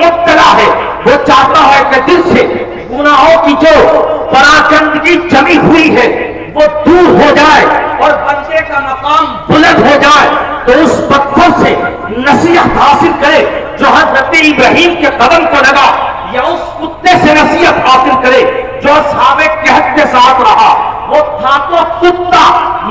مبتلا ہے وہ چاہتا ہے کہ دل سے گناہوں کی جو پراکندگی جمی ہوئی ہے وہ دور ہو جائے اور بندے کا مقام بلند ہو جائے، تو اس پتھر سے نصیحت حاصل کرے جو حضرت ابراہیم کے قدم کو لگا، یا اس کتے سے نصیحت حاصل کرے جو اصحاب کہف کے ساتھ رہا۔ وہ تھا تو کتا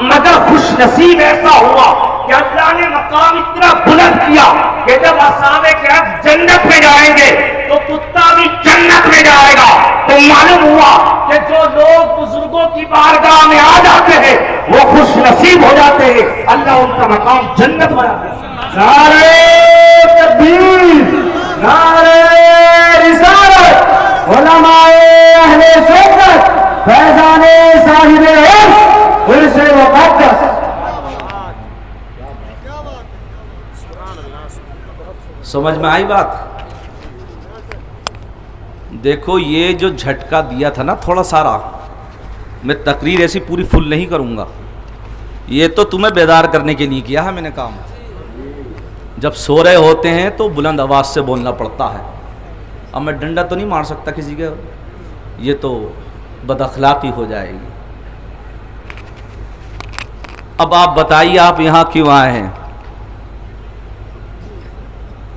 مگر خوش نصیب ایسا ہوا کہ اللہ نے مقام اتنا بلند کیا کہ جب اصحاب کہف جنت میں جائیں گے تو کتا بھی جنت میں جائے گا۔ تو معلوم ہوا کہ جو لوگ بزرگوں کی بارگاہ میں آ جاتے ہیں وہ خوش نصیب ہو جاتے ہیں، اللہ ان کا مقام جنت بنا دیتا ہے۔ نعرہ تکبیر، نعرہ رسالت، علماء اہل سنت، فیضان صاحب عرف، عرص مقدس۔ سمجھ میں آئی بات؟ دیکھو یہ جو جھٹکا دیا تھا نا تھوڑا سارا، میں تقریر ایسی پوری فل نہیں کروں گا، یہ تو تمہیں بیدار کرنے کے لیے کیا ہے میں نے کام۔ جب سو رہے ہوتے ہیں تو بلند آواز سے بولنا پڑتا ہے۔ اب میں ڈنڈا تو نہیں مار سکتا کسی کے، یہ تو بد اخلاقی ہو جائے گی۔ اب آپ بتائیے آپ یہاں کیوں آئے ہیں؟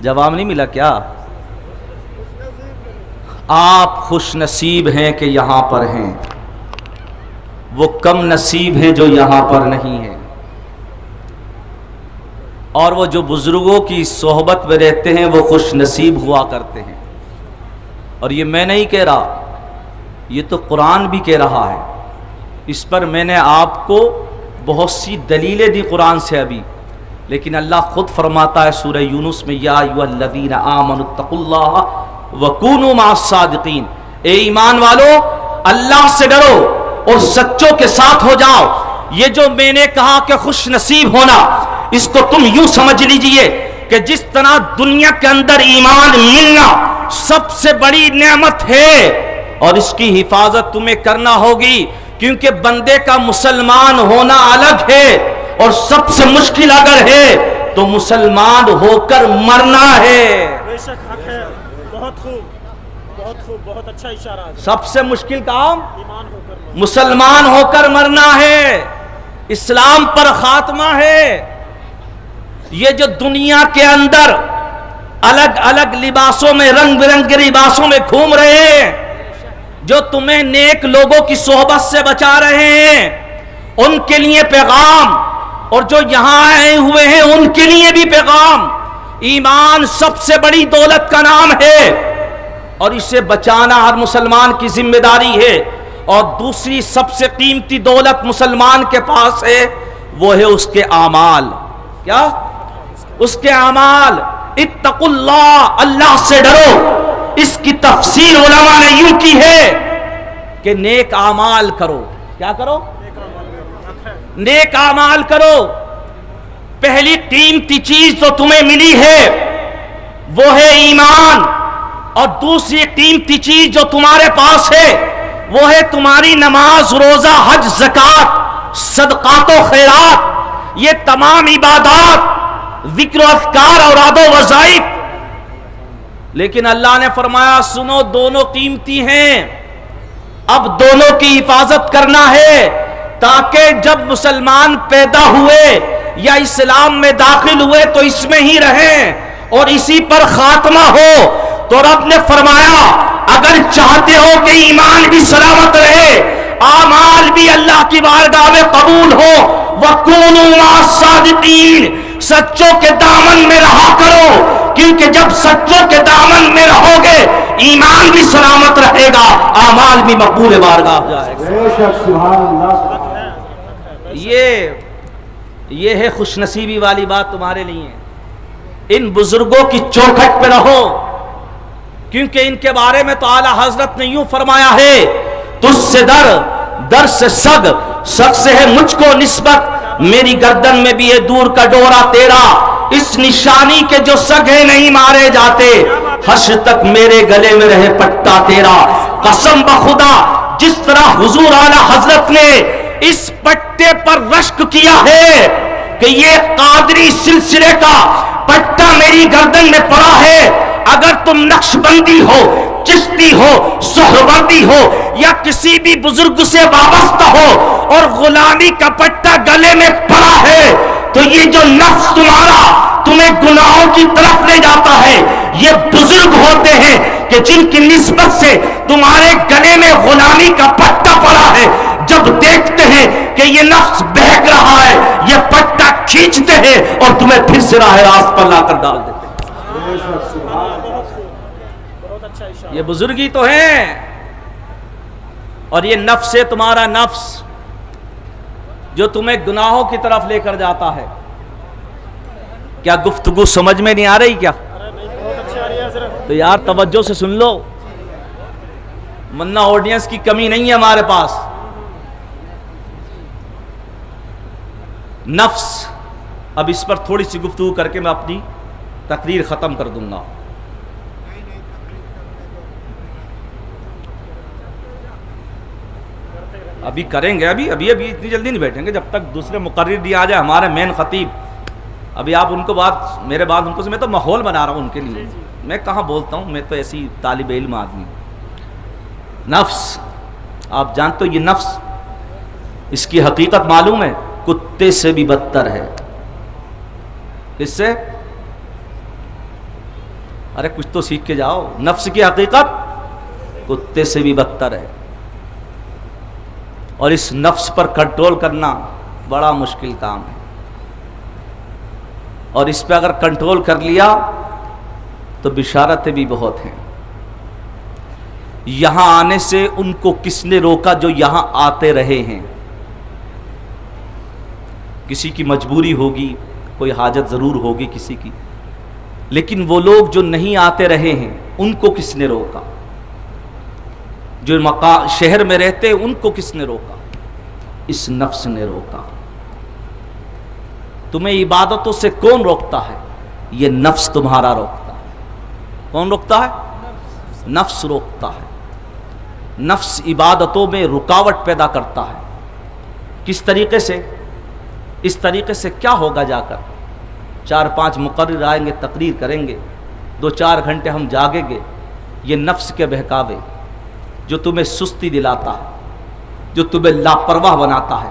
جواب نہیں ملا کیا؟ آپ خوش نصیب ہیں کہ یہاں پر ہیں، وہ کم نصیب ہیں جو یہاں پر نہیں ہیں، اور وہ جو بزرگوں کی صحبت میں رہتے ہیں وہ خوش نصیب ہوا کرتے ہیں۔ اور یہ میں نہیں کہہ رہا، یہ تو قرآن بھی کہہ رہا ہے۔ اس پر میں نے آپ کو بہت سی دلیلیں دی قرآن سے ابھی، لیکن اللہ خود فرماتا ہے سورہ یونس میں، یا ایھا الذین آمنوا اتقوا اللہ وکونوا مع الصادقین، اے ایمان والو اللہ سے ڈرو اور سچوں کے ساتھ ہو جاؤ۔ یہ جو میں نے کہا کہ خوش نصیب ہونا، اس کو تم یوں سمجھ لیجئے کہ جس طرح دنیا کے اندر ایمان ملنا سب سے بڑی نعمت ہے، اور اس کی حفاظت تمہیں کرنا ہوگی، کیونکہ بندے کا مسلمان ہونا الگ ہے، اور سب سے مشکل اگر ہے تو مسلمان ہو کر مرنا ہے۔ بے شک حق ہے، بہت خوب، بہت خوب، بہت اچھا اشارہ ہے۔ سب سے مشکل کام ایمان ہو کر مسلمان ہو کر مرنا ہے، اسلام پر خاتمہ ہے۔ یہ جو دنیا کے اندر الگ الگ لباسوں میں، رنگ برنگ کے لباسوں میں گھوم رہے ہیں، جو تمہیں نیک لوگوں کی صحبت سے بچا رہے ہیں، ان کے لیے پیغام، اور جو یہاں آئے ہوئے ہیں ان کے لیے بھی پیغام۔ ایمان سب سے بڑی دولت کا نام ہے، اور اسے بچانا ہر مسلمان کی ذمہ داری ہے۔ اور دوسری سب سے قیمتی دولت مسلمان کے پاس ہے، وہ ہے اس کے اعمال۔ کیا؟ اس کے اعمال۔ اتقوا اللہ، اللہ سے ڈرو۔ اس کی تفسیر علماء نے یوں کی ہے کہ نیک اعمال کرو۔ کیا کرو؟ نیک اعمال کرو۔ پہلی قیمتی چیز جو تمہیں ملی ہے وہ ہے ایمان، اور دوسری قیمتی چیز جو تمہارے پاس ہے وہ ہے تمہاری نماز، روزہ، حج، زکوٰۃ، صدقات و خیرات۔ یہ تمام عبادات، ذکر و اذکار، اوراد و وظائف۔ لیکن اللہ نے فرمایا سنو، دونوں قیمتی ہیں، اب دونوں کی حفاظت کرنا ہے، تاکہ جب مسلمان پیدا ہوئے یا اسلام میں داخل ہوئے تو اس میں ہی رہیں اور اسی پر خاتمہ ہو۔ تو رب نے فرمایا اگر چاہتے ہو کہ ایمان بھی سلامت رہے، اعمال بھی اللہ کی بارگاہ میں قبول ہو، وَكُونُوا مَعَ الصَّادِقِينَ، سچوں کے دامن میں رہا کرو، کیونکہ جب سچوں کے دامن میں رہو گے ایمان بھی سلامت رہے گا، اعمال بھی مقبول بارگاہ ہو جائے گا۔ بے شک سبحان اللہ۔ یہ ہے خوش نصیبی والی بات تمہارے لیے۔ ان بزرگوں کی چوکھٹ پہ رہو، کیونکہ ان کے بارے میں تو اعلیٰ حضرت نے یوں فرمایا ہے، تجھ سے در سے سگ، سگ سے ہے مجھ کو نسبت، میری گردن میں بھی ہے دور کا ڈورا تیرا، اس نشانی کے جو سگ ہے نہیں مارے جاتے، حشر تک میرے گلے میں رہے پٹا تیرا۔ قسم بخدا جس طرح حضور اعلیٰ حضرت نے اس پٹے پر رشک کیا ہے کہ یہ قادری سلسلے کا پٹا میری گردن میں پڑا ہے، اگر تم نقشبندی ہو، چشتی ہو، سہروردی ہو یا کسی بھی بزرگ سے وابستہ ہو اور غلامی کا پٹا گلے میں پڑا ہے تو یہ جو نفس تمہارا تمہیں گناہوں کی طرف لے جاتا ہے، یہ بزرگ ہوتے ہیں کہ جن کی نسبت سے تمہارے گلے میں غلامی کا پٹا پڑا ہے، جب دیکھتے ہیں کہ یہ نفس بہک رہا ہے، یہ پٹا کھینچتے ہیں اور تمہیں پھر سے راہ راست پر لا کر ڈال دیتے ہیں۔ بہت اچھا اشارہ۔ یہ بزرگی تو ہیں، اور یہ نفس ہے تمہارا نفس جو تمہیں گناہوں کی طرف لے کر جاتا ہے۔ کیا گفتگو سمجھ میں نہیں آ رہی کیا؟ ارے نہیں، بہت اچھی آ رہی ہے حضرت۔ تو یار توجہ سے سن لو، ورنہ آڈینس کی کمی نہیں ہے ہمارے پاس۔ نفس، اب اس پر تھوڑی سی گفتگو کر کے میں اپنی تقریر ختم کر دوں گا۔ ابھی کریں گے، ابھی اتنی جلدی نہیں بیٹھیں گے جب تک دوسرے مقرر نہیں آ جائے، ہمارے مین خطیب۔ ابھی آپ ان کو میرے بعد ان کو، میں تو ماحول بنا رہا ہوں ان کے لیے، میں کہاں بولتا ہوں، میں تو ایسی طالب علم آدمی۔ نفس، آپ جانتے ہو یہ نفس، اس کی حقیقت معلوم ہے، کتے سے بھی بدتر ہے۔ کس سے؟ ارے کچھ تو سیکھ کے جاؤ۔ نفس کی حقیقت کتے سے بھی بدتر ہے، اور اس نفس پر کنٹرول کرنا بڑا مشکل کام ہے، اور اس پہ اگر کنٹرول کر لیا تو بشارتیں بھی بہت ہیں۔ یہاں آنے سے ان کو کس نے روکا جو یہاں آتے رہے ہیں؟ کسی کی مجبوری ہوگی، کوئی حاجت ضرور ہوگی کسی کی، لیکن وہ لوگ جو نہیں آتے رہے ہیں ان کو کس نے روکا؟ جو شہر میں رہتے ان کو کس نے روکا؟ اس نفس نے روکا۔ تمہیں عبادتوں سے کون روکتا ہے؟ یہ نفس تمہارا روکتا ہے۔ کون روکتا ہے؟ نفس روکتا ہے۔ نفس عبادتوں میں رکاوٹ پیدا کرتا ہے۔ کس طریقے سے؟ اس طریقے سے کیا ہوگا، جا کر 4-5 مقرر آئیں گے، تقریر کریں گے، 2-4 گھنٹے ہم جاگیں گے، یہ نفس کے بہکاوے جو تمہیں سستی دلاتا ہے، جو تمہیں لاپرواہ بناتا ہے،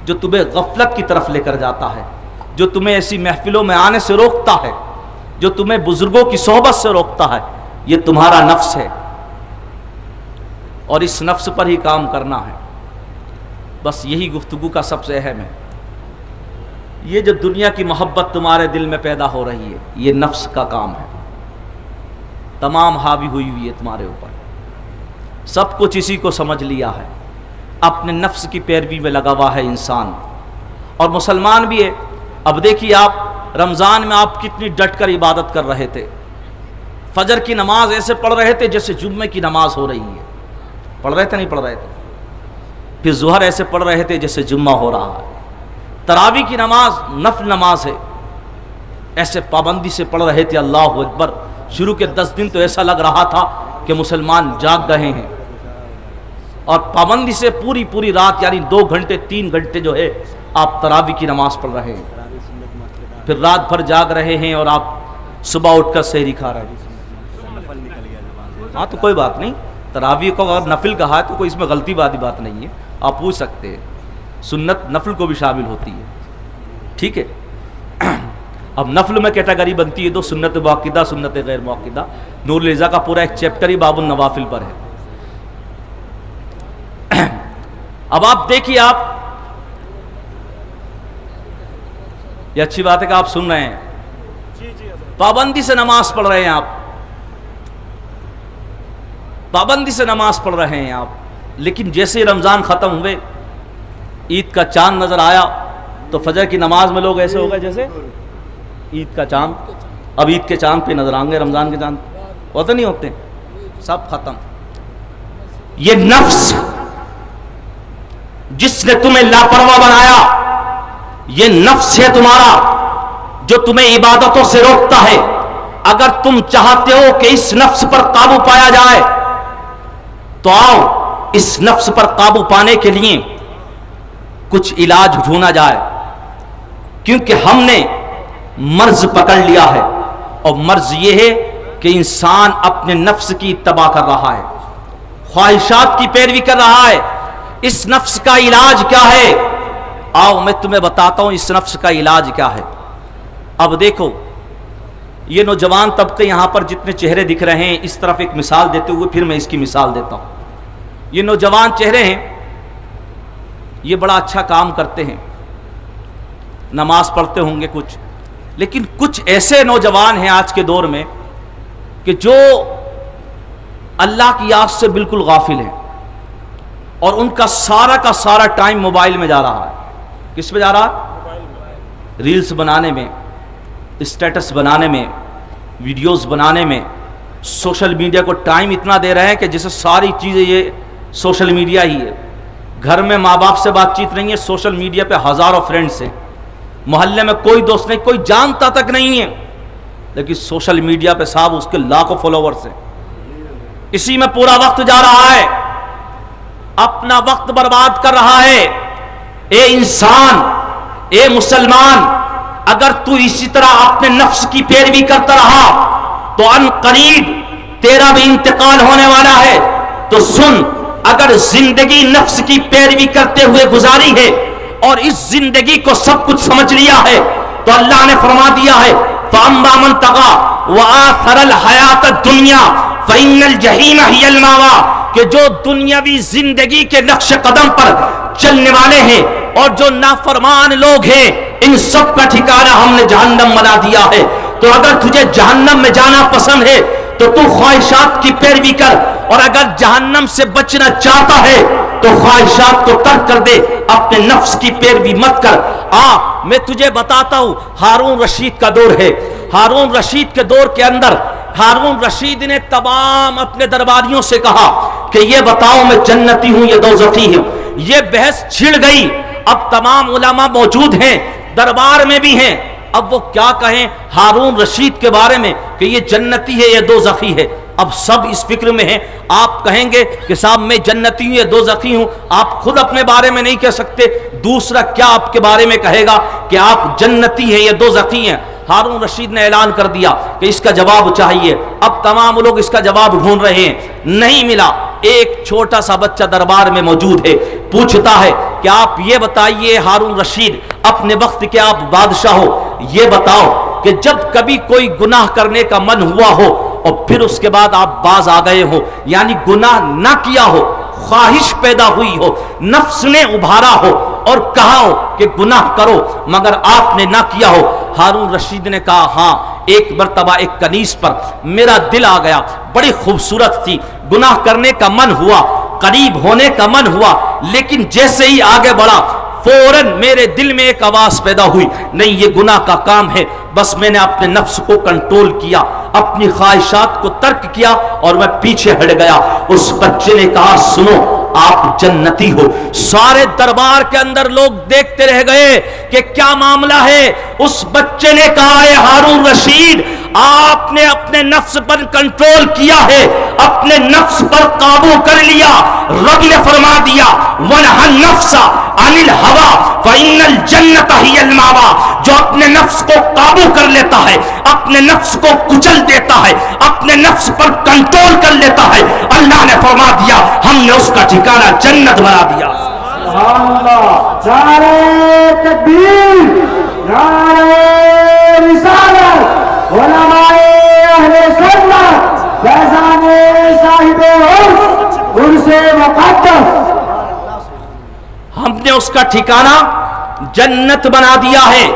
جو تمہیں غفلت کی طرف لے کر جاتا ہے، جو تمہیں ایسی محفلوں میں آنے سے روکتا ہے، جو تمہیں بزرگوں کی صحبت سے روکتا ہے، یہ تمہارا نفس ہے، اور اس نفس پر ہی کام کرنا ہے۔ بس یہی گفتگو کا سب سے اہم ہے۔ یہ جو دنیا کی محبت تمہارے دل میں پیدا ہو رہی ہے، یہ نفس کا کام ہے، تمام حاوی ہوئی ہوئی ہے تمہارے اوپر، سب کچھ اسی کو سمجھ لیا ہے، اپنے نفس کی پیروی میں لگا ہوا ہے انسان، اور مسلمان بھی ہے۔ اب دیکھیے آپ رمضان میں آپ کتنی ڈٹ کر عبادت کر رہے تھے، فجر کی نماز ایسے پڑھ رہے تھے جیسے جمعے کی نماز ہو رہی ہے، پڑھ رہے تھے نہیں پڑھ رہے تھے؟ پھر ظہر ایسے پڑھ رہے تھے جیسے جمعہ ہو رہا ہے، تراویح کی نماز نفل نماز ہے، ایسے پابندی سے پڑھ رہے تھے، اللہ اکبر۔ شروع کے 10 دن تو ایسا لگ رہا تھا کہ مسلمان جاگ رہے ہیں، اور پابندی سے پوری رات، یعنی 2 گھنٹے 3 گھنٹے جو ہے آپ تراویح کی نماز پڑھ رہے ہیں، پھر رات بھر جاگ رہے ہیں، اور آپ صبح اٹھ کر سحری کھا رہے ہیں۔ ہاں تو کوئی بات نہیں، تراویح کو اگر نفل کہا ہے تو کوئی اس میں غلطی والی بات نہیں ہے، آپ پوچھ سکتے ہیں، سنت نفل کو بھی شامل ہوتی ہے، ٹھیک ہے۔ اب نفل میں کیٹیگری بنتی ہے 2، سنت مؤکدہ، سنت غیر مؤکدہ۔ نور الرضا کا پورا ایک چیپٹر ہی باب النوافل پر ہے۔ اب آپ دیکھیے، آپ یہ اچھی بات ہے کہ آپ سن رہے ہیں، جی حضرت۔ پابندی سے نماز پڑھ رہے ہیں آپ، پابندی سے نماز پڑھ رہے ہیں آپ، لیکن جیسے ہی رمضان ختم ہوئے، عید کا چاند نظر آیا تو فجر کی نماز میں لوگ ایسے ہو گئے جیسے عید کا چاند، اب عید کے چاند پہ نظر آئیں گے، رمضان کے چاند ہوتے نہیں ہوتے، سب ختم۔ یہ نفس جس نے تمہیں لاپرواہ بنایا، یہ نفس ہے تمہارا جو تمہیں عبادتوں سے روکتا ہے۔ اگر تم چاہتے ہو کہ اس نفس پر قابو پایا جائے تو آؤ، اس نفس پر قابو پانے کے لیے کچھ علاج ڈھونڈا جائے، کیونکہ ہم نے مرض پکڑ لیا ہے، اور مرض یہ ہے کہ انسان اپنے نفس کی اتباع کر رہا ہے، خواہشات کی پیروی کر رہا ہے۔ اس نفس کا علاج کیا ہے؟ آؤ میں تمہیں بتاتا ہوں اس نفس کا علاج کیا ہے۔ اب دیکھو یہ نوجوان طبقے یہاں پر جتنے چہرے دکھ رہے ہیں، اس طرف ایک مثال دیتے ہوئے پھر میں اس کی مثال دیتا ہوں۔ یہ نوجوان چہرے ہیں، یہ بڑا اچھا کام کرتے ہیں، نماز پڑھتے ہوں گے کچھ، لیکن کچھ ایسے نوجوان ہیں آج کے دور میں کہ جو اللہ کی یاد سے بالکل غافل ہیں، اور ان کا سارا ٹائم موبائل میں جا رہا ہے۔ کس پہ جا رہا ہے؟ ریلز بنانے میں، اسٹیٹس بنانے میں، ویڈیوز بنانے میں، سوشل میڈیا کو ٹائم اتنا دے رہے ہیں کہ جیسے ساری چیزیں یہ سوشل میڈیا ہی ہے۔ گھر میں ماں باپ سے بات چیت نہیں ہے، سوشل میڈیا پہ ہزاروں فرینڈس ہیں، محلے میں کوئی دوست نہیں، کوئی جانتا تک نہیں ہے، لیکن سوشل میڈیا پہ صاحب اس کے لاکھوں فالوورز ہیں، اسی میں پورا وقت جا رہا ہے، اپنا وقت برباد کر رہا ہے۔ اے انسان، اے مسلمان، اگر تو اسی طرح اپنے نفس کی پیروی کرتا رہا تو ان قریب تیرا بھی انتقال ہونے والا ہے۔ تو سن، اگر زندگی نفس کی پیروی کرتے ہوئے گزاری ہے اور اس زندگی کو سب کچھ سمجھ لیا ہے تو اللہ نے فرما دیا ہے فَأَمَّا مَن طَغَىٰ وَآثَرَ الْحَيَاةَ الدُّنْيَا فَإِنَّ الْجَحِيمَ هِيَ الْمَأْوَىٰ، کہ جو دنیاوی زندگی کے نقش قدم پر چلنے والے ہیں اور جو نافرمان لوگ ہیں، ان سب کا ٹھکانہ ہم نے جہنم بنا دیا ہے۔ تو اگر تجھے جہنم میں جانا پسند ہے تو تو خواہشات کی پیروی کر، اور اگر جہنم سے بچنا چاہتا ہے تو خواہشات کو ترک کر دے، اپنے نفس کی پیروی مت کر۔ میں تجھے بتاتا ہوں، ہارون رشید کا دور ہے، ہارون رشید کے دور کے اندر ہارون رشید نے تمام اپنے درباریوں سے کہا کہ یہ بتاؤ میں جنتی ہوں یا دوزخی ہوں۔ یہ بحث چھڑ گئی، اب تمام علماء موجود ہیں، دربار میں بھی ہیں، اب وہ کیا کہیں ہارون رشید کے بارے میں کہ یہ جنتی ہے یا دوزخی ہے۔ اب سب اس فکر میں ہیں، آپ کہیں گے کہ صاحب میں جنتی ہوں یا دوزخی ہوں، آپ خود اپنے بارے میں نہیں کہہ سکتے، دوسرا کیا آپ کے بارے میں کہے گا کہ آپ جنتی ہیں یا دوزخی ہیں؟ ہارون رشید نے اعلان کر دیا کہ اس کا جواب چاہیے۔ اب تمام لوگ اس کا جواب ڈھونڈ رہے ہیں، نہیں ملا۔ ایک چھوٹا سا بچہ دربار میں موجود ہے، پوچھتا ہے کہ آپ یہ بتائیے ہارون رشید، اپنے وقت کے آپ بادشاہ ہو، یہ بتاؤ کہ جب کبھی کوئی گناہ کرنے کا من ہوا ہو اور پھر اس کے بعد آپ باز آ گئے ہو، یعنی گناہ نہ کیا ہو، خواہش پیدا ہوئی ہو، نفس نے ابھارا ہو اور کہا ہو کہ گناہ کرو مگر آپ نے نہ کیا ہو۔ ہارون رشید نے کہا ہاں، ایک مرتبہ ایک کنیز پر میرا دل آ گیا، بڑی خوبصورت تھی، گناہ کرنے کا من ہوا، قریب ہونے کا من ہوا، لیکن جیسے ہی آگے بڑھا فوراً میرے دل میں ایک آواز پیدا ہوئی، نہیں یہ گناہ کا کام ہے۔ بس میں نے اپنے نفس کو کنٹرول کیا، اپنی خواہشات کو ترک کیا اور میں پیچھے ہٹ گیا۔ اس بچے نے کہا سنو آپ جنتی ہو۔ سارے دربار کے اندر لوگ دیکھتے رہ گئے کہ کیا معاملہ ہے۔ اس بچے نے کہا اے ہارون رشید، آپ نے اپنے نفس پر کنٹرول کیا ہے، اپنے نفس پر قابو کر لیا۔ رب نے فرما دیا وَنَهَى النَّفْسَ عَنِ الْهَوَىٰ فَإِنَّ الْجَنَّةَ هِيَ الْمَأْوَىٰ، جو اپنے نفس کو قابو کر لیتا ہے، اپنے نفس کو کچل دیتا ہے، اپنے نفس پر کنٹرول کر لیتا ہے، اللہ نے فرما دیا ہم نے اس کا ٹھکانہ جنت بنا دیا۔ سبحان اللہ، نعرہ تکبیر، نعرہ رسالت، علماء اہل سنت، فیضان صاحب عرس مقدس، ہم نے اس کا ٹھکانہ جنت بنا دیا ہے۔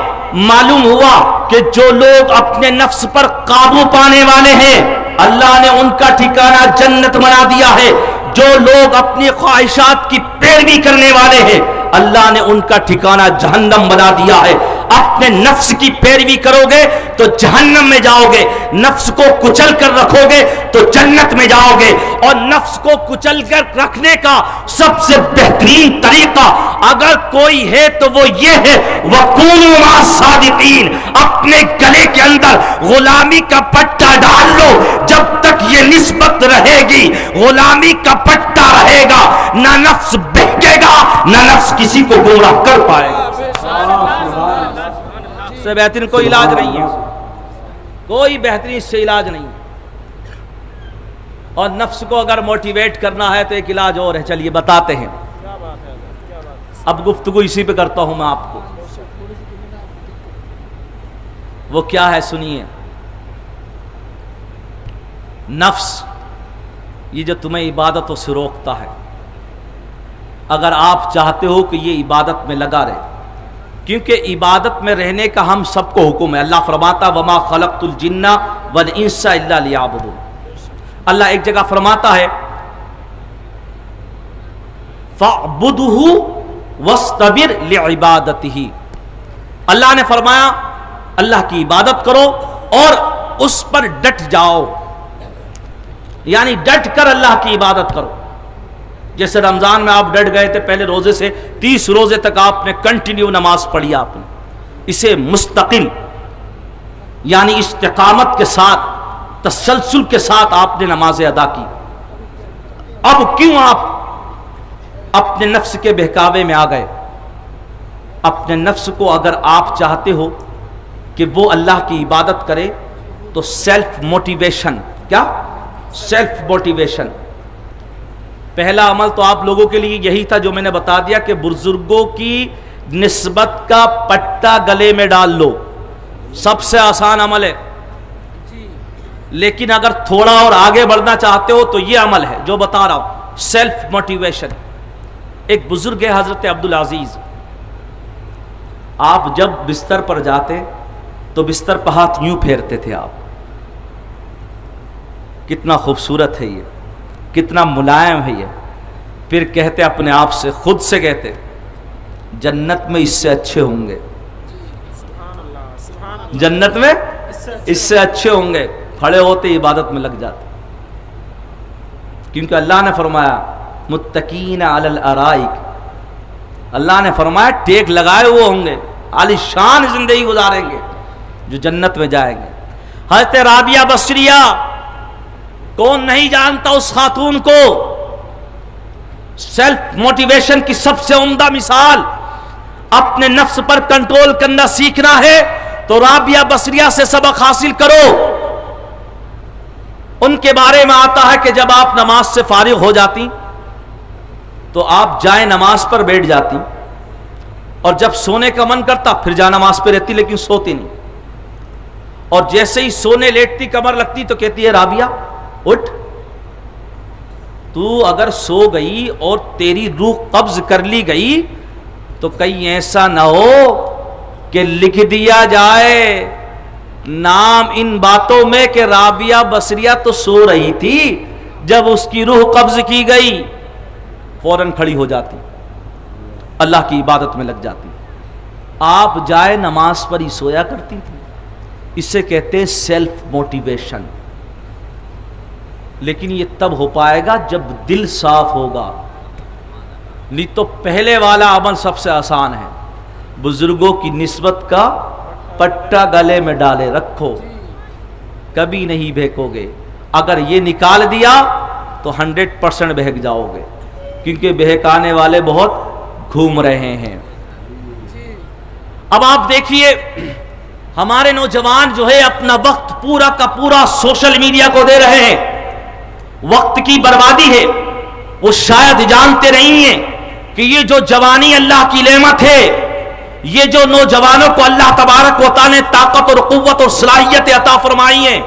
معلوم ہوا کہ جو لوگ اپنے نفس پر قابو پانے والے ہیں اللہ نے ان کا ٹھکانہ جنت بنا دیا ہے۔ جو لوگ اپنی خواہشات کی پیروی کرنے والے ہیں اللہ نے ان کا ٹھکانہ جہنم بنا دیا ہے۔ اپنے نفس کی پیروی کرو گے تو جہنم میں جاؤ گے، نفس کو کچل کر رکھو گے تو جنت میں جاؤ گے۔ اور نفس کو کچل کر رکھنے کا سب سے بہترین طریقہ اگر کوئی ہے تو وہ یہ ہے وَكُونُوا مَعَ الصَّادِقِينَ، اپنے گلے کے اندر غلامی کا پٹا ڈال لو، جب تک یہ نسبت رہے گی غلامی کا پٹا رہے گا، نہ نفس بہکے گا نہ نفس کسی کو گمراہ کر پائے گا۔ سے بہترین کوئی علاج نہیں ہے، کوئی بہترین سے علاج نہیں ہے۔ اور نفس کو اگر موٹیویٹ کرنا ہے تو ایک علاج اور ہے، چلیے بتاتے ہیں۔ کیا بات ہے، کیا بات ہے۔ اب گفتگو اسی پہ کرتا ہوں میں آپ کو، وہ کیا ہے سنیے۔ نفس یہ جو تمہیں عبادتوں سے روکتا ہے، اگر آپ چاہتے ہو کہ یہ عبادت میں لگا رہے، کیونکہ عبادت میں رہنے کا ہم سب کو حکم ہے۔ اللہ فرماتا وما خلقت الجن والانس الا لیعبدون۔ اللہ ایک جگہ فرماتا ہے فاعبدہ واصطبر لعبادتہ۔ اللہ نے فرمایا اللہ کی عبادت کرو اور اس پر ڈٹ جاؤ، یعنی ڈٹ کر اللہ کی عبادت کرو۔ جیسے رمضان میں آپ ڈٹ گئے تھے، پہلے روزے سے 30 روزے تک آپ نے کنٹینیو نماز پڑھی، آپ نے اسے مستقل یعنی استقامت کے ساتھ تسلسل کے ساتھ آپ نے نمازیں ادا کی۔ اب کیوں آپ اپنے نفس کے بہکاوے میں آ گئے؟ اپنے نفس کو اگر آپ چاہتے ہو کہ وہ اللہ کی عبادت کرے تو سیلف موٹیویشن، کیا سیلف موٹیویشن، پہلا عمل تو آپ لوگوں کے لیے یہی تھا جو میں نے بتا دیا کہ بزرگوں کی نسبت کا پٹا گلے میں ڈال لو، سب سے آسان عمل ہے۔ لیکن اگر تھوڑا اور آگے بڑھنا چاہتے ہو تو یہ عمل ہے جو بتا رہا ہوں، سیلف موٹیویشن۔ ایک بزرگ ہے حضرت عبدالعزیز، آپ جب بستر پر جاتے تو بستر پہ ہاتھ یوں پھیرتے تھے آپ۔ کتنا خوبصورت ہے یہ، کتنا ملائم ہے یہ۔ پھر کہتے اپنے آپ سے، خود سے کہتے جنت میں اس سے اچھے ہوں گے، جنت میں اس سے اچھے ہوں گے۔ کھڑے ہوتے عبادت میں لگ جاتے، کیونکہ اللہ نے فرمایا متقین علی الارائک، اللہ نے فرمایا ٹیک لگائے ہوئے ہوں گے، عالی شان زندگی گزاریں گے جو جنت میں جائیں گے۔ حضرت رابعہ بصریہ، کون نہیں جانتا اس خاتون کو؟ سیلف موٹیویشن کی سب سے عمدہ مثال۔ اپنے نفس پر کنٹرول کرنا سیکھنا ہے تو رابعہ بصریہ سے سبق حاصل کرو۔ ان کے بارے میں آتا ہے کہ جب آپ نماز سے فارغ ہو جاتی تو آپ جائے نماز پر بیٹھ جاتی، اور جب سونے کا من کرتا پھر جا نماز پہ رہتی، لیکن سوتی نہیں۔ اور جیسے ہی سونے لیٹتی کمر لگتی تو کہتی ہے رابعہ اٹھ، تو اگر سو گئی اور تیری روح قبض کر لی گئی تو کہیں ایسا نہ ہو کہ لکھ دیا جائے نام ان باتوں میں کہ رابعہ بصریہ تو سو رہی تھی، جب اس کی روح قبض کی گئی فوراً کھڑی ہو جاتی، اللہ کی عبادت میں لگ جاتی۔ آپ جائے نماز پر ہی سویا کرتی تھی۔ اسے کہتے ہیں سیلف موٹیویشن۔ لیکن یہ تب ہو پائے گا جب دل صاف ہوگا، نہیں تو پہلے والا عمل سب سے آسان ہے۔ بزرگوں کی نسبت کا پٹا گلے میں ڈالے رکھو، کبھی نہیں بہکو گے۔ اگر یہ نکال دیا تو 100% بہک جاؤ گے، کیونکہ بہکانے والے بہت گھوم رہے ہیں۔ اب آپ دیکھیے ہمارے نوجوان جو ہے اپنا وقت پورا کا پورا سوشل میڈیا کو دے رہے ہیں، وقت کی بربادی ہے۔ وہ شاید جانتے نہیں ہیں کہ یہ جو جوانی اللہ کی نعمت ہے، یہ جو نوجوانوں کو اللہ تبارک و تعالی نے طاقت اور قوت اور صلاحیت عطا فرمائی ہے،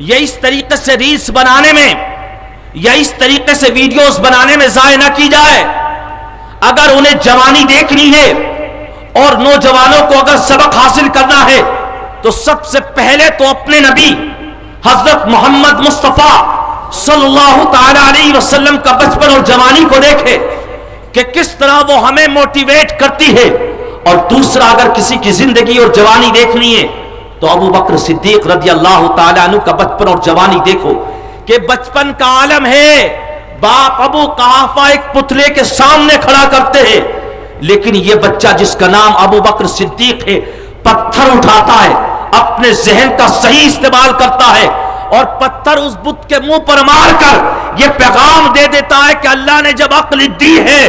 یہ اس طریقے سے ریلز بنانے میں یا اس طریقے سے ویڈیوز بنانے میں ضائع نہ کی جائے۔ اگر انہیں جوانی دیکھنی ہے اور نوجوانوں کو اگر سبق حاصل کرنا ہے تو سب سے پہلے تو اپنے نبی حضرت محمد مصطفیٰ صلی اللہ تعالی علیہ وسلم کا بچپن اور جوانی کو دیکھے کہ کس طرح وہ ہمیں موٹیویٹ کرتی ہے۔ اور دوسرا، اگر کسی کی زندگی اور جوانی دیکھنی ہے تو ابو بکر صدیق رضی اللہ تعالی عنہ کا بچپن اور جوانی دیکھو کہ بچپن کا عالم ہے۔ باپ ابو قحافہ ایک پتلے کے سامنے کھڑا کرتے ہیں، لیکن یہ بچہ جس کا نام ابو بکر صدیق ہے پتھر اٹھاتا ہے، اپنے ذہن کا صحیح استعمال کرتا ہے اور پتھر اس بت کے منہ پر مار کر یہ پیغام دے دیتا ہے کہ اللہ نے جب عقل دی ہے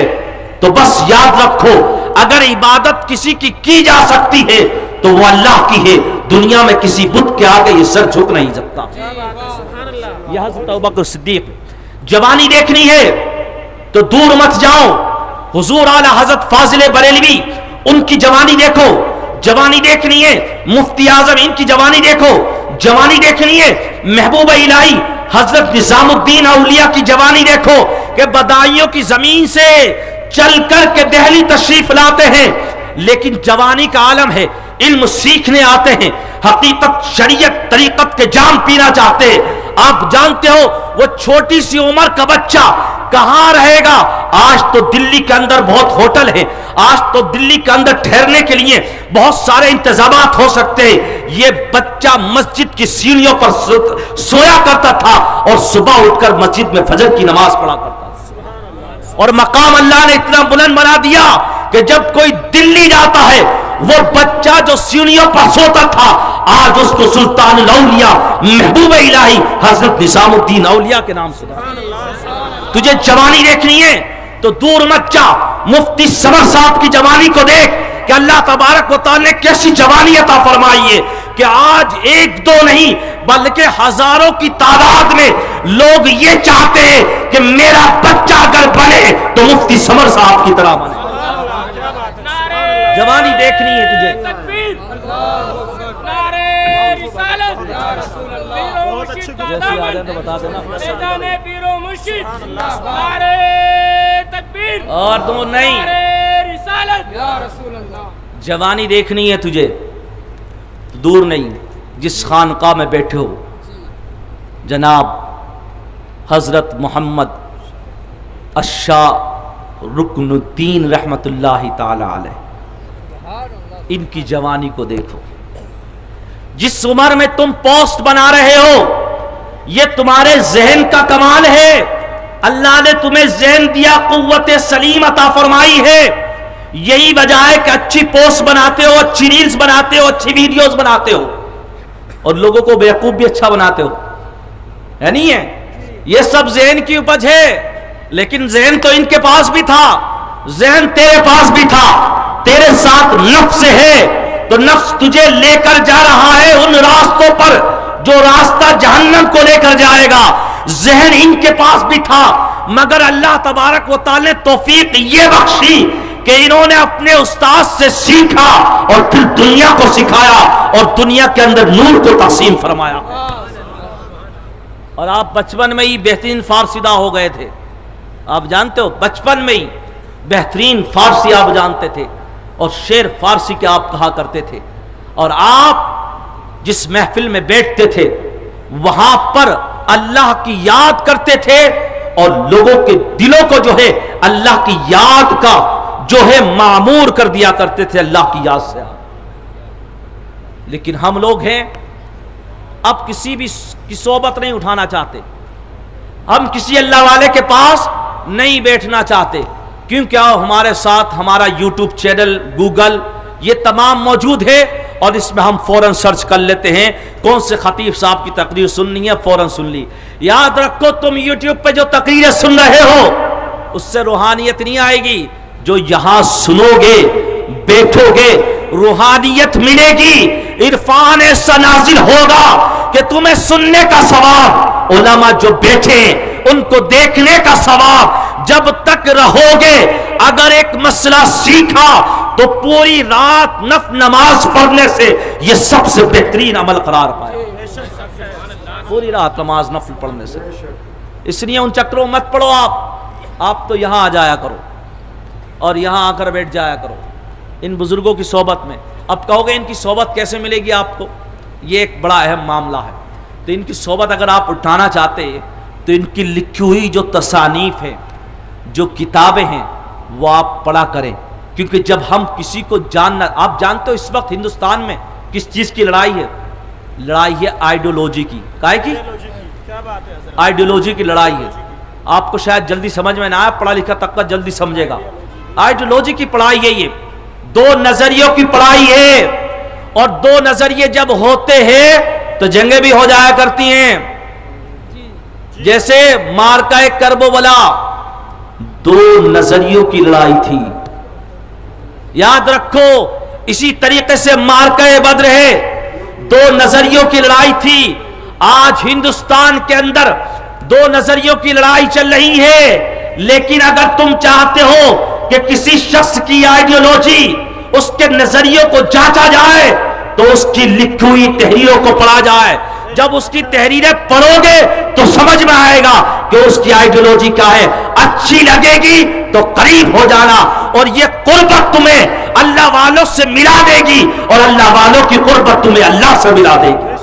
تو بس یاد رکھو، اگر عبادت کسی کی جا سکتی ہے تو وہ اللہ کی ہے، دنیا میں کسی بت کے آگے یہ سر جھک نہیں سکتا۔ یہ حضرت ابوبکر صدیق. جوانی دیکھنی ہے تو دور مت جاؤ, حضور اعلی حضرت فاضل بریلوی ان کی جوانی دیکھو. جوانی دیکھنی ہے مفتی اعظم ان کی جوانی دیکھو. جوانی دیکھنی ہے محبوب الہی حضرت نظام الدین اولیاء کی جوانی دیکھو کہ بدایوں کی زمین سے چل کر کے دہلی تشریف لاتے ہیں, لیکن جوانی کا عالم ہے, علم سیکھنے آتے ہیں, حقیقت شریعت طریقت کے جام پینا چاہتے ہیں. آپ جانتے ہو وہ چھوٹی سی عمر کا بچہ کہاں رہے گا؟ آج تو دلی کے اندر بہت ہوٹل ہیں, آج تو دلی کے اندر ٹھہرنے کے لیے بہت سارے انتظامات ہو سکتے ہیں. یہ بچہ مسجد کی سیڑھیوں پر سویا کرتا تھا اور صبح اٹھ کر مسجد میں فجر کی نماز پڑھا کرتا تھا. اور مقام اللہ نے اتنا بلند بنا دیا کہ جب کوئی دلی جاتا ہے وہ بچہ جو سیڑھیوں پر سوتا تھا آج اس کو سلطان الاولیاء محبوب الہی حضرت نظام الدین اولیاء کے نام سے. تجھے جوانی دیکھنی ہے تو دور مت جا, مفتی سمر صاحب کی جوانی کو دیکھ کہ اللہ تبارک و تعالی نے کیسی جوانی عطا فرمائی ہے کہ آج ایک دو نہیں بلکہ ہزاروں کی تعداد میں لوگ یہ چاہتے ہیں کہ میرا بچہ اگر بنے تو مفتی سمر صاحب کی طرح بنے. جوانی دیکھنی ہے تجھے. جیسے آ جائے تو بتا دینا. اور دو نہیں, جوانی دیکھنی ہے تجھے دور نہیں. جس خانقاہ میں بیٹھے ہو جناب حضرت محمد الشاہ رکن الدین رحمت اللہ تعالی علیہ, ان کی جوانی کو دیکھو. جس عمر میں تم پوسٹ بنا رہے ہو یہ تمہارے ذہن کا کمال ہے. اللہ نے تمہیں ذہن دیا, قوت سلیم عطا فرمائی ہے. یہی وجہ ہے کہ اچھی پوسٹ بناتے ہو, اچھی ریلز بناتے ہو, اچھی ویڈیوز بناتے ہو اور لوگوں کو بیوقوف بھی اچھا بناتے ہو, ہے نہیں ہے؟ یہ سب ذہن کی اپج ہے. لیکن ذہن تو ان کے پاس بھی تھا, ذہن تیرے پاس بھی تھا. تیرے ساتھ نفس ہے تو نفس تجھے لے کر جا رہا ہے ان راستوں پر جو راستہ جہنم کو لے کر جائے گا. ذہن ان کے پاس بھی تھا مگر اللہ تبارک و تعالی نے توفیق یہ بخشی کہ انہوں نے اپنے استاد سے سیکھا اور پھر دنیا کو سکھایا اور دنیا کے اندر نور کو تقسیم فرمایا. اور آپ بچپن میں ہی بہترین فارسیدہ ہو گئے تھے. آپ جانتے ہو بچپن میں ہی بہترین فارسی آپ جانتے تھے اور شعر فارسی کے آپ کہا کرتے تھے. اور آپ جس محفل میں بیٹھتے تھے وہاں پر اللہ کی یاد کرتے تھے اور لوگوں کے دلوں کو جو ہے اللہ کی یاد کا جو ہے معمور کر دیا کرتے تھے اللہ کی یاد سے. لیکن ہم لوگ ہیں اب کسی بھی کی صحبت نہیں اٹھانا چاہتے, ہم کسی اللہ والے کے پاس نہیں بیٹھنا چاہتے. کیونکہ ہمارے ساتھ ہمارا یوٹیوب چینل, گوگل, یہ تمام موجود ہے اور اس میں ہم فوراً سرچ کر لیتے ہیں کون سے خطیب صاحب کی تقریر سننی ہے, فوراً سن لی. یاد رکھو تم یوٹیوب پہ جو تقریریں سن رہے ہو اس سے روحانیت نہیں آئے گی. جو یہاں سنو گے بیٹھو گے روحانیت ملے گی, عرفان ایسا نازل ہوگا کہ تمہیں سننے کا ثواب, علماء جو بیٹھے ان کو دیکھنے کا ثواب. جب تک رہو گے اگر ایک مسئلہ سیکھا تو پوری رات نفل نماز پڑھنے سے یہ سب سے بہترین عمل قرار پائے. پوری رات نماز نفل پڑھنے سے. اس لیے ان چکروں مت پڑھو. آپ تو یہاں آ جایا کرو اور یہاں آ کر بیٹھ جایا کرو ان بزرگوں کی صحبت میں. اب کہو گے ان کی صحبت کیسے ملے گی آپ کو, یہ ایک بڑا اہم معاملہ ہے. تو ان کی صحبت اگر آپ اٹھانا چاہتے ہیں تو ان کی لکھی ہوئی جو تصانیف ہیں, جو کتابیں ہیں وہ آپ پڑھا کریں. کیونکہ جب ہم کسی کو جاننا, آپ جانتے ہو اس وقت ہندوستان میں کس چیز کی لڑائی ہے؟ لڑائی ہے آئیڈیولوجی کی. کائے کی؟ آئیڈیولوجی کی لڑائی ہے. آپ کو شاید جلدی سمجھ میں نہ آئے, پڑھا لکھا طبقہ جلدی سمجھے گا. آئیڈیولوجی کی پڑھائی ہے, یہ دو نظریوں کی پڑھائی ہے. اور دو نظریے جب ہوتے ہیں تو جنگیں بھی ہو جایا کرتی ہیں. جیسے مارکہ کربلا دو نظریوں کی لڑائی تھی, یاد رکھو. اسی طریقے سے مارکہ بدر ہے, دو نظریوں کی لڑائی تھی. آج ہندوستان کے اندر دو نظریوں کی لڑائی چل رہی ہے، لیکن اگر تم چاہتے ہو کہ کسی شخص کی آئیڈیالوجی، اس کے نظریوں کو جانچا جائے تو اس کی لکھی ہوئی تحریروں کو پڑھا جائے. جب اس کی تحریریں پڑھو گے تو سمجھ میں آئے گا کہ اس کی آئیڈیالوجی کیا ہے. اچھی لگے گی تو قریب ہو جانا، اور یہ قربت تمہیں اللہ والوں سے ملا دے گی، اور اللہ والوں کی قربت تمہیں اللہ سے ملا دے گی.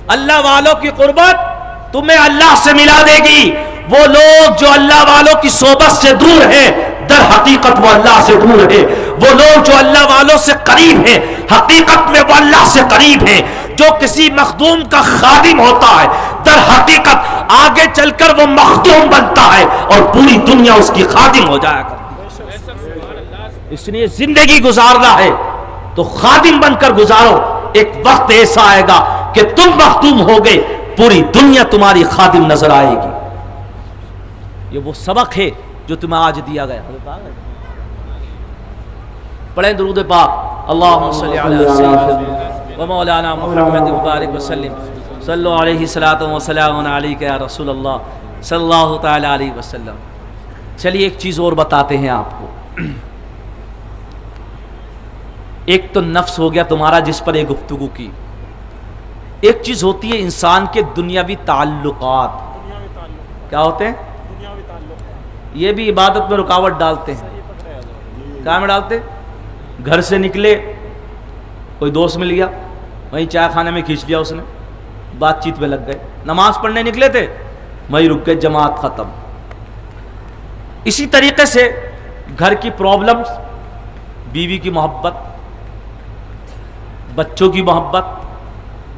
اللہ والوں کی قربت تمہیں اللہ سے ملا دے گی. وہ لوگ جو اللہ والوں کی صحبت سے دور ہیں، در حقیقت وہ اللہ سے دور ہے. وہ لوگ جو اللہ والوں سے قریب ہیں، حقیقت میں وہ اللہ سے قریب ہیں. جو کسی مخدوم کا خادم ہوتا ہے، در حقیقت آگے چل کر وہ مخدوم بنتا ہے اور پوری دنیا اس کی خادم ہو جایا کرتی. اس لیے زندگی گزارنا ہے تو خادم بن کر گزارو. ایک وقت ایسا آئے گا کہ تم مخدوم ہوگے، پوری دنیا تمہاری خادم نظر آئے گی. یہ وہ سبق ہے جو تمہیں آج دیا گیا. پڑھیں درود پاک. اللہم صلی علی سیدنا و مولانا محمد مبارک وسلم. صلو علیہ الصلاۃ والسلام علیک یا رسول اللہ صلی اللہ تعالی علیہ وسلم. چلیے ایک چیز اور بتاتے ہیں آپ کو. ایک تو نفس ہو گیا تمہارا جس پر ایک گفتگو کی. ایک چیز ہوتی ہے انسان کے دنیاوی تعلقات. کیا ہوتے ہیں؟ یہ بھی عبادت میں رکاوٹ ڈالتے ہیں. کیا میں ڈالتے؟ گھر سے نکلے، کوئی دوست مل گیا، وہیں چائے خانے میں کھینچ لیا اس نے، بات چیت میں لگ گئے. نماز پڑھنے نکلے تھے، وہیں رک گئے، جماعت ختم. اسی طریقے سے گھر کی پرابلمز، بیوی کی محبت، بچوں کی محبت،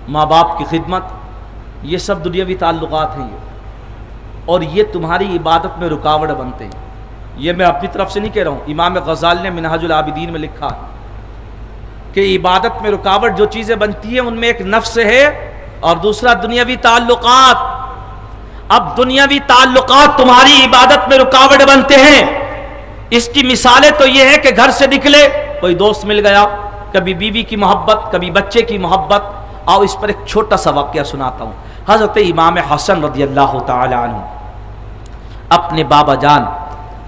ماں باپ کی خدمت، یہ سب دنیاوی تعلقات ہیں. اور یہ تمہاری عبادت میں رکاوٹ بنتے ہیں. یہ میں اپنی طرف سے نہیں کہہ رہا ہوں، امام غزالی نے منہاج العابدین میں لکھا کہ عبادت میں رکاوٹ جو چیزیں بنتی ہیں ان میں ایک نفس ہے اور دوسرا دنیاوی تعلقات. اب دنیاوی تعلقات تمہاری عبادت میں رکاوٹ بنتے ہیں. اس کی مثالیں تو یہ ہے کہ گھر سے نکلے، کوئی دوست مل گیا، کبھی بیوی کی محبت، کبھی بچے کی محبت. آؤ اس پر ایک چھوٹا سا واقعہ سناتا ہوں. حضرت امام حسن رضی اللہ تعالی عنہ اپنے بابا جان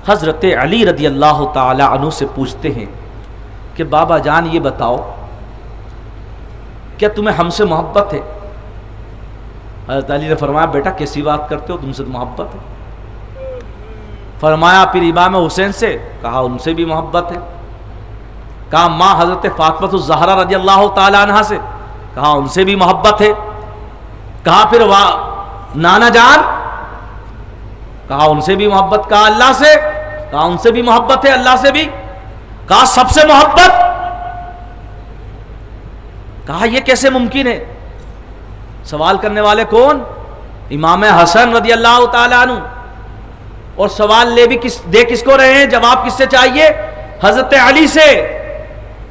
حضرت علی رضی اللہ تعالی عنہ سے پوچھتے ہیں کہ بابا جان یہ بتاؤ کیا تمہیں ہم سے محبت ہے؟ حضرت علی نے فرمایا بیٹا کیسی بات کرتے ہو، تم سے محبت ہے. فرمایا پھر امام حسین سے؟ کہا ان سے بھی محبت ہے. کہا ماں حضرت فاطمہ الزہرا رضی اللہ تعالی عنہ سے؟ کہا ان سے بھی محبت ہے. کہا پھر نانا جان؟ کہا ان سے بھی محبت. کہا اللہ سے؟ کہا ان سے بھی محبت ہے، اللہ سے بھی. کہا سب سے محبت؟ کہا یہ کیسے ممکن ہے؟ سوال کرنے والے کون؟ امام حسن رضی اللہ تعالی عنہ. اور سوال دے کس کو رہے ہیں، جواب کس سے چاہیے؟ حضرت علی سے،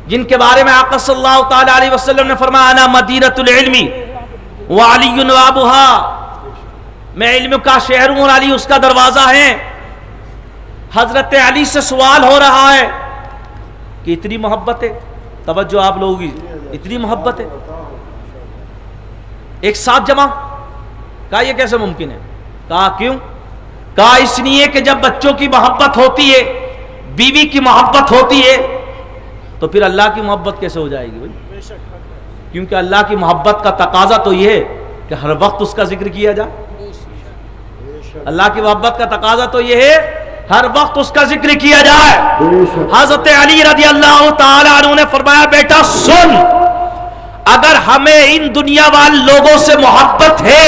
جن کے بارے میں آقا صلی اللہ تعالی علیہ وسلم نے فرمایا انا مدینۃ العلم وعلی بابها، میں علم کا شہر ہوں اور علی اس کا دروازہ ہے. حضرت علی سے سوال ہو رہا ہے کہ اتنی محبت ہے. توجہ آپ لوگوں کی، اتنی محبت ہے ایک ساتھ جمع. کہا یہ کیسے ممکن ہے؟ کہا کیوں؟ کہا اس لیے کہ جب بچوں کی محبت ہوتی ہے، بیوی کی محبت ہوتی ہے، تو پھر اللہ کی محبت کیسے ہو جائے گی بھائی؟ کیونکہ اللہ کی محبت کا تقاضا تو یہ ہے کہ ہر وقت اس کا ذکر کیا جائے. اللہ کی محبت کا تقاضا تو یہ ہے ہر وقت اس کا ذکر کیا جائے. حضرت علی رضی اللہ تعالی عنہ نے فرمایا بیٹا سن، اگر ہمیں ان دنیا والے لوگوں سے محبت ہے،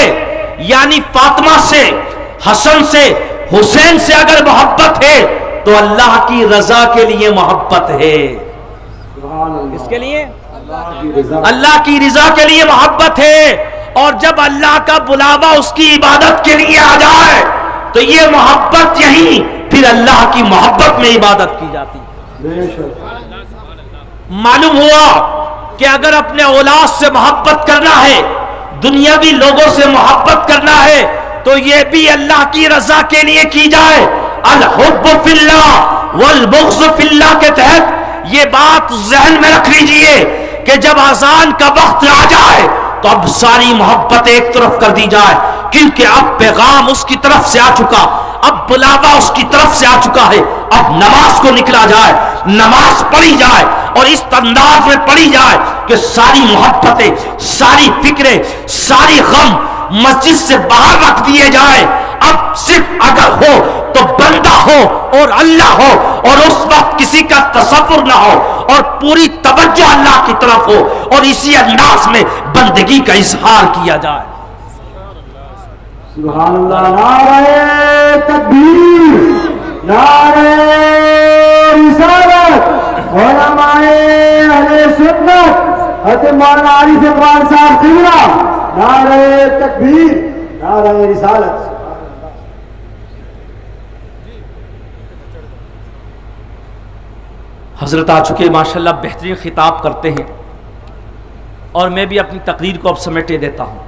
یعنی فاطمہ سے، حسن سے، حسین سے اگر محبت ہے تو اللہ کی رضا کے لیے محبت ہے. اس کے لیے اللہ کی رضا کے لیے محبت ہے. اور جب اللہ کا بلاوا اس کی عبادت کے لیے آ جائے تو یہ محبت یہی پھر اللہ کی محبت میں عبادت کی جاتی ہے. معلوم ہوا کہ اگر اپنے اولاد سے محبت کرنا ہے، دنیاوی لوگوں سے محبت کرنا ہے، تو یہ بھی اللہ کی رضا کے لیے کی جائے. الحب فی اللہ والبغض فی اللہ کے تحت یہ بات ذہن میں رکھ لیجئے کہ جب اذان کا وقت آ جائے تو اب ساری محبت ایک طرف کر دی جائے، کیونکہ اب پیغام اس کی طرف سے آ چکا، اب بلاوا اس کی طرف سے آ چکا ہے۔ اب نماز کو نکلا جائے، نماز پڑھی جائے اور اس انداز میں پڑھی جائے کہ ساری محبتیں، ساری فکریں، ساری غم مسجد سے باہر رکھ دیے جائے۔ اب صرف اگر ہو تو بندہ ہو اور اللہ ہو، اور اس وقت کسی کا تصور نہ ہو اور پوری توجہ اللہ کی طرف ہو، اور اسی انداز میں بندگی کا اظہار کیا جائے۔ سبحان اللہ، نعرہ تکبیر، نعرہ رسالت، علماء اہل سنت حضرت مولانا عارف اقبال صاحب قبلہ، نعرہ تکبیر، نعرہ رسالت۔ حضرت آ چکے ماشاءاللہ، بہترین خطاب کرتے ہیں، اور میں بھی اپنی تقریر کو اب سمیٹے دیتا ہوں۔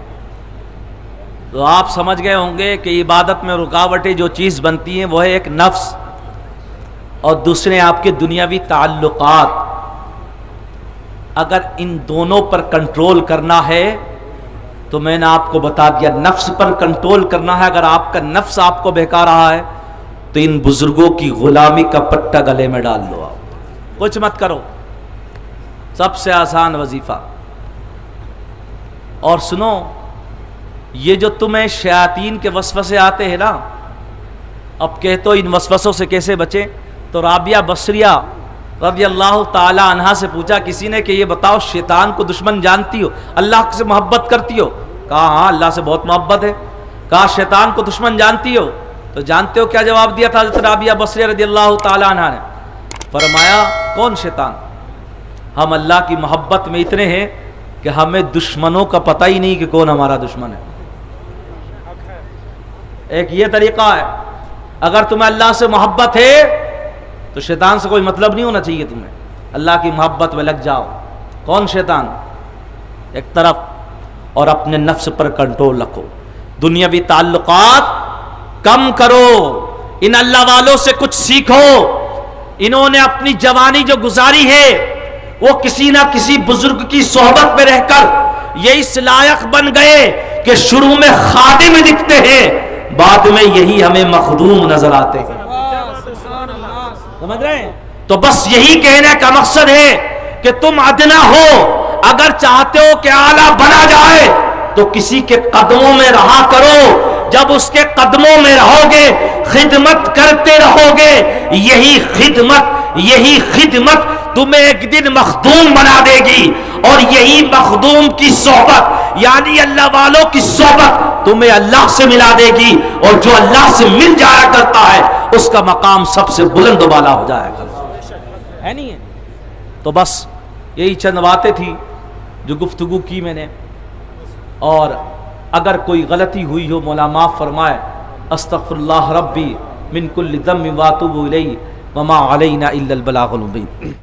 تو آپ سمجھ گئے ہوں گے کہ عبادت میں رکاوٹیں جو چیز بنتی ہیں وہ ہے ایک نفس اور دوسرے آپ کے دنیاوی تعلقات۔ اگر ان دونوں پر کنٹرول کرنا ہے تو میں نے آپ کو بتا دیا، نفس پر کنٹرول کرنا ہے۔ اگر آپ کا نفس آپ کو بہکا رہا ہے تو ان بزرگوں کی غلامی کا پٹا گلے میں ڈال دو، آپ کچھ مت کرو، سب سے آسان وظیفہ۔ اور سنو، یہ جو تمہیں شیاطین کے وسوسے آتے ہیں نا، اب کہتے ہو ان وسوسوں سے کیسے بچیں؟ تو رابعہ بصریہ رضی اللہ تعالی عنہا سے پوچھا کسی نے کہ یہ بتاؤ شیطان کو دشمن جانتی ہو، اللہ سے محبت کرتی ہو؟ کہا ہاں اللہ سے بہت محبت ہے۔ کہا شیطان کو دشمن جانتی ہو؟ تو جانتے ہو کیا جواب دیا تھا حضرت رابعہ بصریہ رضی اللہ تعالی عنہا نے؟ فرمایا کون شیطان؟ ہم اللہ کی محبت میں اتنے ہیں کہ ہمیں دشمنوں کا پتہ ہی نہیں کہ کون ہمارا دشمن ہے۔ ایک یہ طریقہ ہے، اگر تمہیں اللہ سے محبت ہے تو شیطان سے کوئی مطلب نہیں ہونا چاہیے، تمہیں اللہ کی محبت میں لگ جاؤ۔ کون شیطان؟ ایک طرف، اور اپنے نفس پر کنٹرول رکھو، دنیاوی تعلقات کم کرو، ان اللہ والوں سے کچھ سیکھو۔ انہوں نے اپنی جوانی جو گزاری ہے وہ کسی نہ کسی بزرگ کی صحبت میں رہ کر یہ اس لائق بن گئے کہ شروع میں خادم دکھتے ہیں، بعد میں یہی ہمیں مخدوم نظر آتے ہیں۔ سمجھ رہے ہیں؟ تو بس یہی کہنے کا مقصد ہے کہ تم ادنا ہو، اگر چاہتے ہو کہ اعلیٰ بنا جائے تو کسی کے قدموں میں رہا کرو۔ جب اس کے قدموں میں رہو گے، خدمت کرتے رہو گے، یہی خدمت تمہیں ایک دن مخدوم بنا دے گی، اور یہی مخدوم کی صحبت یعنی اللہ والوں کی صحبت تمہیں اللہ سے ملا دے گی، اور جو اللہ سے مل جایا کرتا ہے اس کا مقام سب سے بلند و بالا ہو جائے گا، ہے نہیں ہے؟ تو بس یہی چند باتیں تھی جو گفتگو کی میں نے، اور اگر کوئی غلطی ہوئی ہو مولا معاف فرمائے۔ استغفر اللہ ربی من کل ذنب واتوب الیہ وما علینا الا البلاغ المبین۔